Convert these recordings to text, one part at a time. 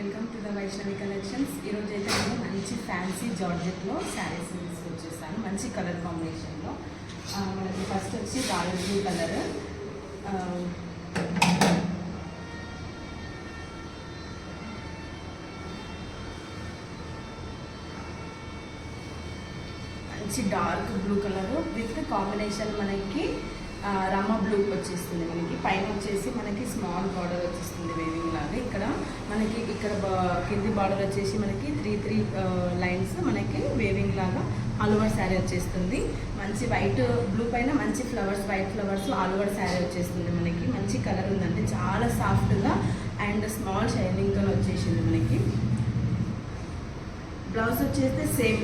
Welcome to the Vaishnavi collections. ఈరోజు అయితే నేను మంచి ఫ్యాన్సీ జార్జెట్లో శారీస్ తీసుకొచ్చేసాను, మంచి కలర్ కాంబినేషన్లో. మనకి ఫస్ట్ వచ్చి రాయల్ బ్లూ కలర్, మంచి dark blue colour with combination మనకి రమ్మ బ్లూ వచ్చేస్తుంది. మనకి పైన వచ్చేసి మనకి స్మాల్ బార్డర్ వచ్చేస్తుంది వేవింగ్ లాగా. ఇక్కడ మనకి కింది బార్డర్ వచ్చేసి మనకి త్రీ లైన్స్ మనకి వేవింగ్ లాగా ఆల్ ఓవర్ శారీ వచ్చేస్తుంది. మంచి వైట్ బ్లూ పైన మంచి flowers, white flowers all over sari వచ్చేస్తుంది. మనకి మంచి కలర్ ఉందండి, చాలా సాఫ్ట్గా అండ్ స్మాల్ షైనింగ్తో వచ్చేసింది. మనకి బ్లౌజ్ వచ్చేస్తే సేమ్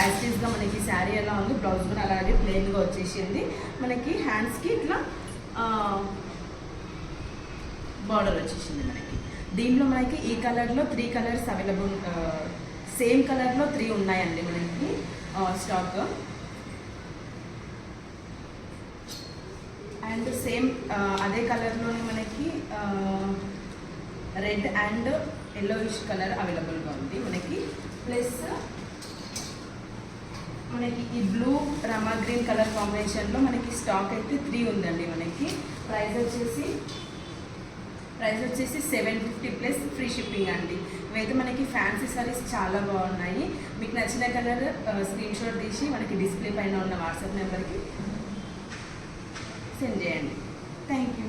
యాజ్టీస్గా మనకి శారీ ఎలా ఉంది, బ్లౌజ్ కూడా అలాగే ప్లెయిన్గా వచ్చేసింది. మనకి హ్యాండ్స్కి ఇట్లా బార్డర్ వచ్చేసింది. మనకి దీంట్లో మనకి ఈ కలర్లో 3 కలర్స్ అవైలబుల్, సేమ్ కలర్లో 3 ఉన్నాయండి మనకి స్టాక్. అండ్ సేమ్ అదే కలర్లోనే మనకి రెడ్ అండ్ ఎల్లోయిష్ కలర్ అవైలబుల్గా ఉంది మనకి. ప్లస్ మనకి ఈ బ్లూ రమా గ్రీన్ కలర్ కాంబినేషన్లో మనకి స్టాక్ అయితే 3 ఉందండి. మనకి ప్రైస్ వచ్చేసి 750 ప్లస్ ఫ్రీ షిప్పింగ్ అండి. ఇవైతే మనకి ఫ్యాన్సీ సారీస్ చాలా బాగున్నాయి. మీకు నచ్చిన కలర్ స్క్రీన్ షాట్ తీసి మనకి డిస్ప్లే పైన ఉన్న వాట్సాప్ నెంబర్కి సెండ్ చేయండి. Thank you.